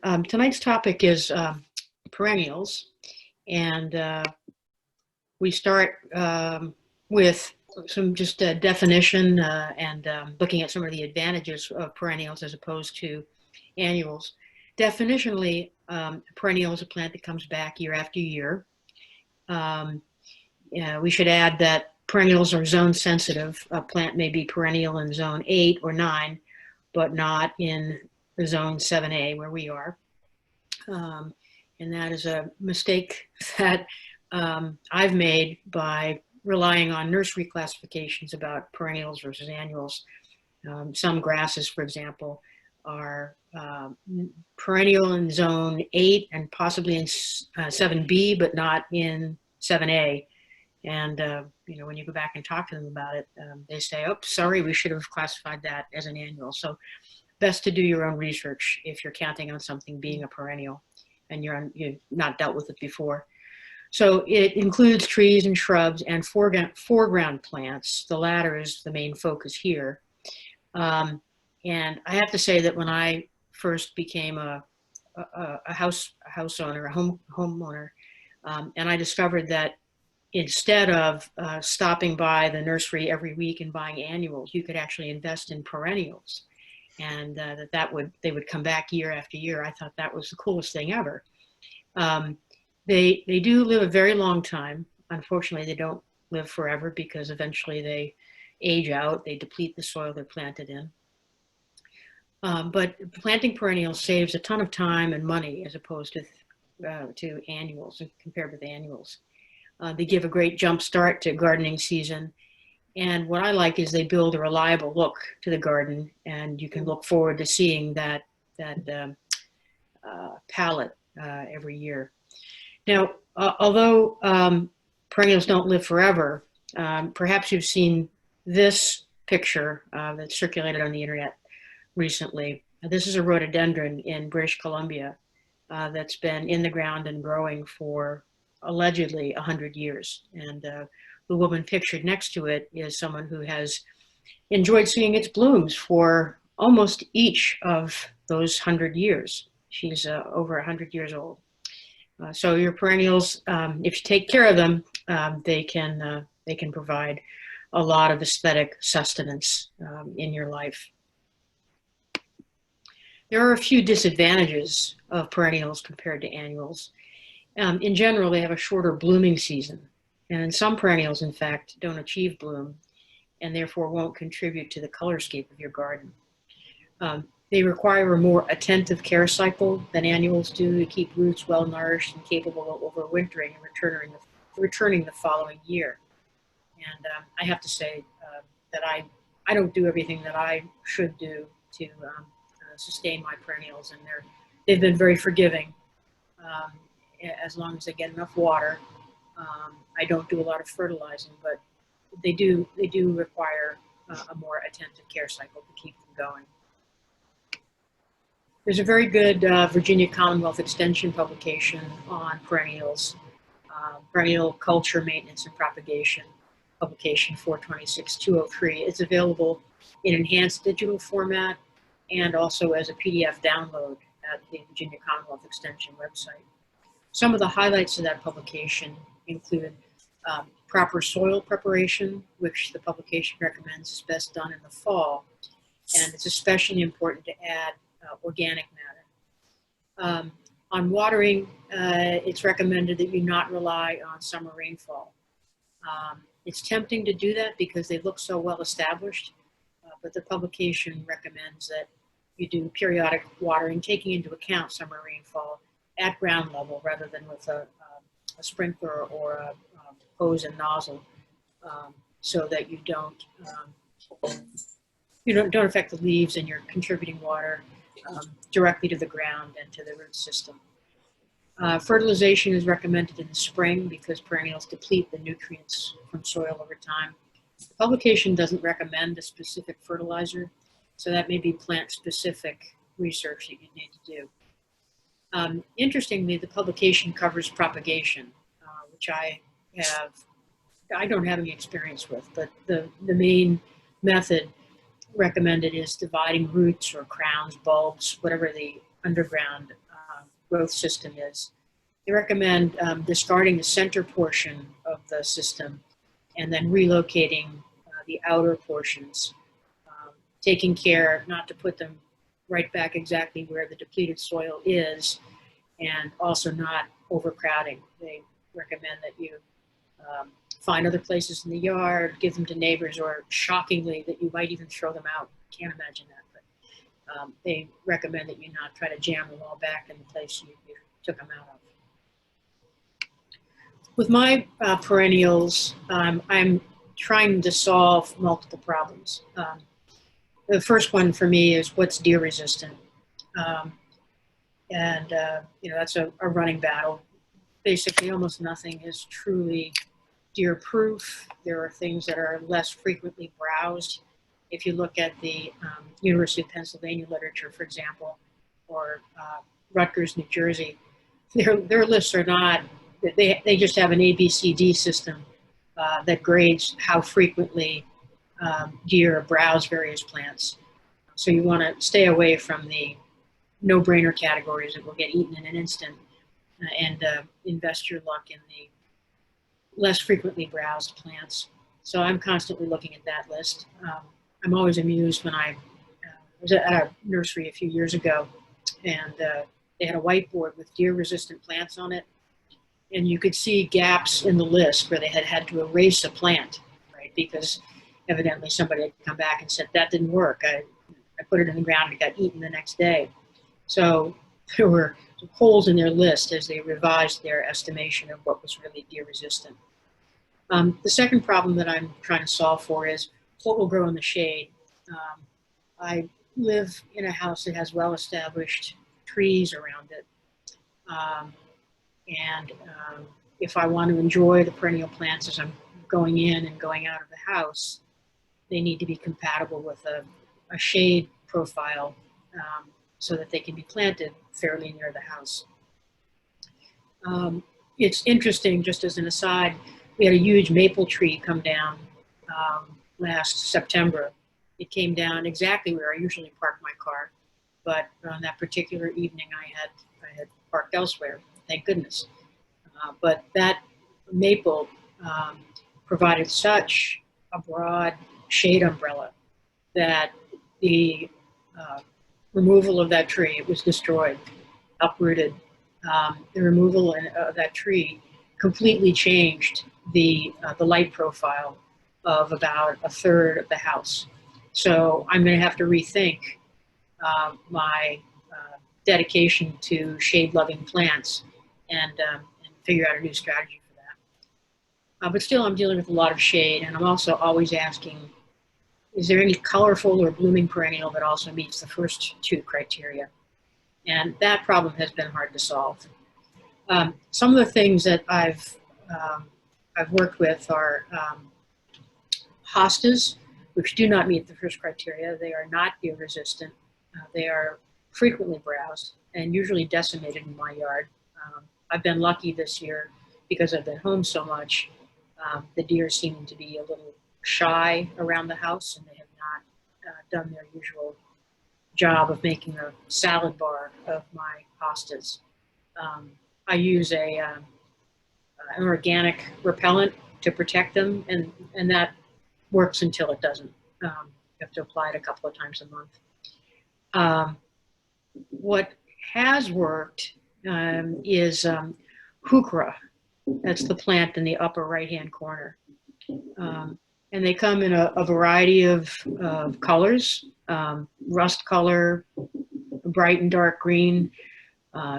Tonight's topic is perennials, and we start with some just definition and looking at some of the advantages of perennials as opposed to annuals. Definitionally, perennial is a plant that comes back year after year. We should add that perennials are zone sensitive. A plant may be perennial in zone 8 or 9, but not in the zone 7A where we are. And that is a mistake that I've made by relying on nursery classifications about perennials versus annuals. Some grasses, for example, are perennial in zone 8 and possibly in 7B, but not in 7A. And when you go back and talk to them about it, they say, "Oh, sorry, we should have classified that as an annual." So best to do your own research if you're counting on something being a perennial and you've not dealt with it before. So it includes trees and shrubs and foreground plants. The latter is the main focus here. And I have to say that when I first became a house owner, a homeowner, and I discovered that instead of stopping by the nursery every week and buying annuals, you could actually invest in perennials, and they would come back year after year. I thought that was the coolest thing ever. They do live a very long time. Unfortunately, they don't live forever because eventually they age out. They deplete the soil they're planted in. But planting perennials saves a ton of time and money as opposed to annuals, compared with annuals. They give a great jump start to gardening season. And what I like is they build a reliable look to the garden, and you can look forward to seeing that palette every year. Now, although perennials don't live forever, perhaps you've seen this picture that circulated on the internet recently. This is a rhododendron in British Columbia that's been in the ground and growing for allegedly 100 years. And the woman pictured next to it is someone who has enjoyed seeing its blooms for almost each of those 100 years. She's over 100 years old. So your perennials, if you take care of them, they can provide a lot of aesthetic sustenance in your life. There are a few disadvantages of perennials compared to annuals. In general, they have a shorter blooming season, and some perennials, in fact, don't achieve bloom and therefore won't contribute to the colorscape of your garden. They require a more attentive care cycle than annuals do to keep roots well nourished and capable of overwintering and returning the following year. And I have to say that I don't do everything that I should do to sustain my perennials, and they've been very forgiving as long as they get enough water. I don't do a lot of fertilizing, but they do require a more attentive care cycle to keep them going. There's a very good Virginia Commonwealth Extension publication on perennials, Perennial Culture Maintenance and Propagation, publication 426-203. It's available in enhanced digital format and also as a PDF download at the Virginia Commonwealth Extension website. Some of the highlights of that publication include proper soil preparation, which the publication recommends is best done in the fall, and it's especially important to add organic matter. On watering, it's recommended that you not rely on summer rainfall. It's tempting to do that because they look so well established, but the publication recommends that you do periodic watering, taking into account summer rainfall at ground level rather than with a sprinkler or a hose and nozzle, so that you don't affect the leaves and you're contributing water directly to the ground and to the root system. Fertilization is recommended in the spring because perennials deplete the nutrients from soil over time. The publication doesn't recommend a specific fertilizer, so that may be plant-specific research that you need to do. Interestingly, the publication covers propagation, which I don't have any experience with, but the main method recommended is dividing roots or crowns, bulbs, whatever the underground growth system is. They recommend discarding the center portion of the system and then relocating the outer portions, taking care not to put them right back exactly where the depleted soil is, and also not overcrowding. They recommend that you find other places in the yard, give them to neighbors, or shockingly, that you might even throw them out. Can't imagine that, but they recommend that you not try to jam them all back in the place you took them out of. With my perennials, I'm trying to solve multiple problems. The first one for me is what's deer resistant. That's a running battle. Basically, almost nothing is truly deer proof. There are things that are less frequently browsed. If you look at the University of Pennsylvania literature, for example, or Rutgers, New Jersey, their lists are not, they just have an ABCD system that grades how frequently deer browse various plants. So you want to stay away from the no-brainer categories that will get eaten in an instant and invest your luck in the less frequently browsed plants. So I'm constantly looking at that list. I'm always amused when I was at a nursery a few years ago, and they had a whiteboard with deer-resistant plants on it, and you could see gaps in the list where they had to erase a plant, right? Because evidently somebody had come back and said, that didn't work. I put it in the ground and it got eaten the next day. So there were holes in their list as they revised their estimation of what was really deer resistant. The second problem that I'm trying to solve for is what will grow in the shade. I live in a house that has well-established trees around it. If I want to enjoy the perennial plants as I'm going in and going out of the house, they need to be compatible with a shade profile so that they can be planted fairly near the house. It's interesting, just as an aside, we had a huge maple tree come down last September. It came down exactly where I usually park my car, but on that particular evening I had parked elsewhere, thank goodness. But that maple provided such a broad shade umbrella that the removal of that tree, it was destroyed, uprooted. The removal of that tree completely changed the light profile of about a third of the house. So I'm going to have to rethink my dedication to shade-loving plants and figure out a new strategy for that. But still, I'm dealing with a lot of shade, and I'm also always asking, is there any colorful or blooming perennial that also meets the first two criteria? And that problem has been hard to solve. Some of the things that I've worked with are hostas, which do not meet the first criteria. They are not deer resistant. They are frequently browsed and usually decimated in my yard. I've been lucky this year because I've been home so much. The deer seem to be a little shy around the house, and they have not done their usual job of making a salad bar of my hostas. I use an organic repellent to protect them, and that works until it doesn't. You have to apply it a couple of times a month. What has worked is heuchera. That's the plant in the upper right-hand corner. And they come in a variety of colors, rust color, bright and dark green,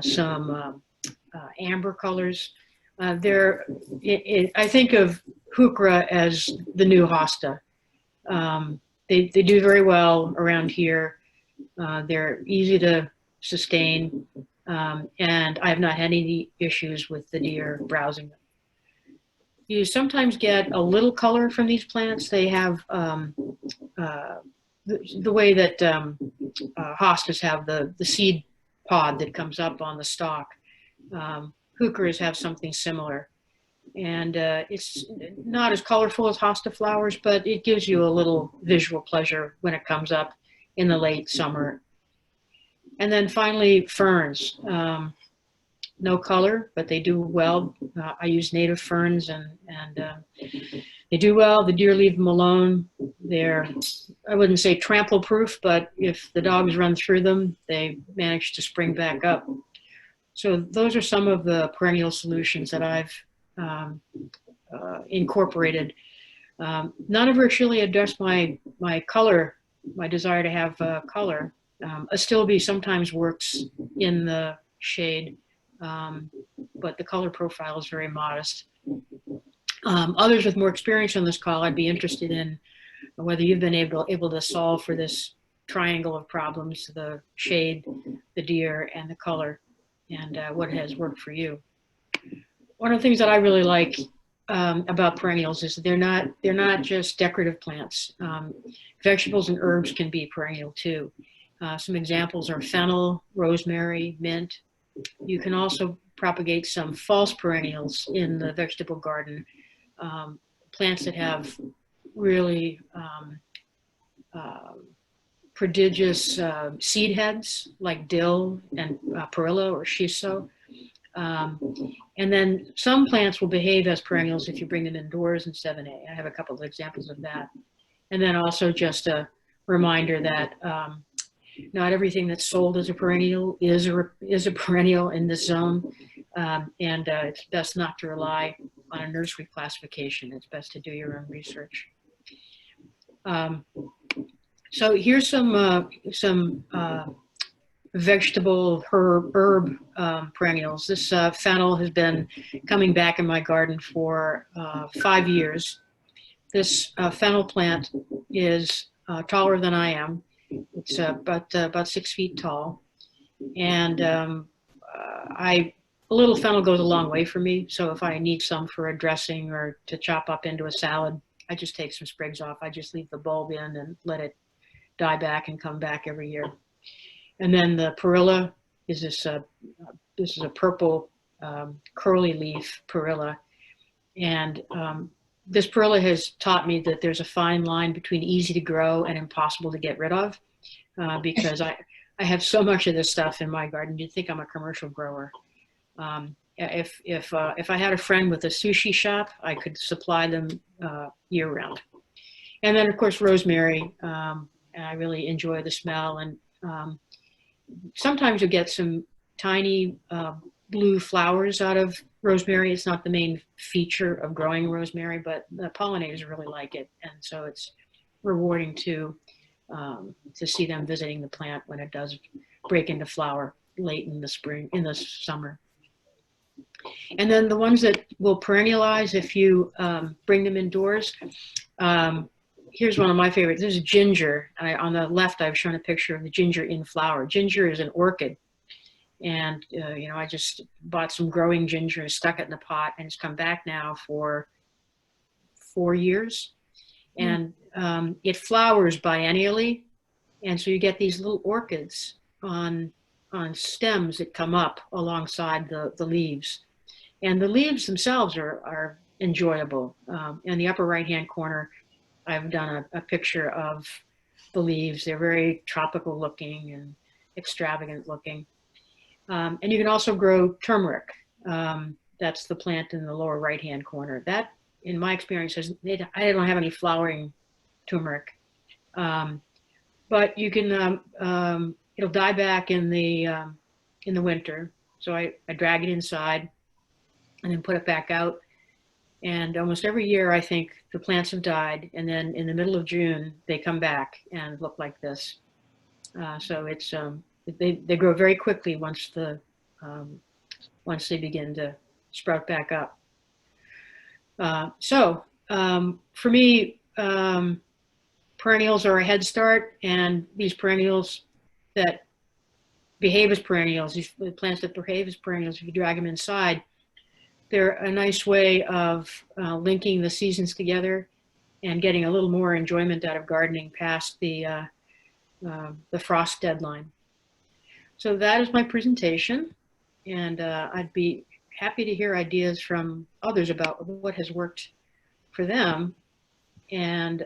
some amber colors. I think of heuchera as the new hosta. They do very well around here. They're easy to sustain, and I have not had any issues with the deer browsing them. You sometimes get a little color from these plants. They have the way that hostas have the seed pod that comes up on the stalk. Heucheras have something similar. And it's not as colorful as hosta flowers, but it gives you a little visual pleasure when it comes up in the late summer. And then finally, ferns. No color, but they do well. I use native ferns, and they do well. The deer leave them alone. They're, I wouldn't say trample proof, but if the dogs run through them, they manage to spring back up. So those are some of the perennial solutions that I've incorporated. None of which really address my color, my desire to have color. Astilbe sometimes works in the shade, but the color profile is very modest. Others with more experience on this call, I'd be interested in whether you've been able to solve for this triangle of problems: the shade, the deer, and the color, and what has worked for you. One of the things that I really like about perennials is they're not just decorative plants. Vegetables and herbs can be perennial too. Some examples are fennel, rosemary, mint. You can also propagate some false perennials in the vegetable garden, plants that have really prodigious seed heads like dill and perilla or shiso. And then some plants will behave as perennials if you bring them indoors in 7A. I have a couple of examples of that. And then also just a reminder that not everything that's sold as a perennial is a perennial in this zone. And it's best not to rely on a nursery classification. It's best to do your own research. So here's some vegetable herb perennials. This fennel has been coming back in my garden for 5 years. This fennel plant is taller than I am. It's about 6 feet tall, and a little fennel goes a long way for me. So if I need some for a dressing or to chop up into a salad, I just take some sprigs off. I just leave the bulb in and let it die back and come back every year. And then the perilla is this is a purple curly leaf perilla, and this perilla has taught me that there's a fine line between easy to grow and impossible to get rid of, because I have so much of this stuff in my garden. You'd think I'm a commercial grower. If I had a friend with a sushi shop, I could supply them year round. And then of course rosemary. I really enjoy the smell, and sometimes you get some tiny blue flowers out of rosemary. It's not the main feature of growing rosemary, but the pollinators really like it, and so it's rewarding to see them visiting the plant when it does break into flower late in the spring, in the summer. And then the ones that will perennialize if you bring them indoors. Here's one of my favorites. This is ginger. On the left, I've shown a picture of the ginger in flower. Ginger is an orchid. And, you know, I just bought some growing ginger and stuck it in a pot, and it's come back now for 4 years. And it flowers biennially. And so you get these little orchids on stems that come up alongside the leaves. And the leaves themselves are enjoyable. In the upper right-hand corner, I've done a picture of the leaves. They're very tropical looking and extravagant looking. And you can also grow turmeric. That's the plant in the lower right-hand corner. That, in my experience, I don't have any flowering turmeric. But you can, it'll die back in the winter. So I drag it inside and then put it back out. And almost every year, I think the plants have died, and then in the middle of June, they come back and look like this. So it's they grow very quickly once they begin to sprout back up. For me, perennials are a head start, and these perennials that behave as perennials, these plants that behave as perennials, if you drag them inside, they're a nice way of linking the seasons together and getting a little more enjoyment out of gardening past the frost deadline. So that is my presentation, and I'd be happy to hear ideas from others about what has worked for them, and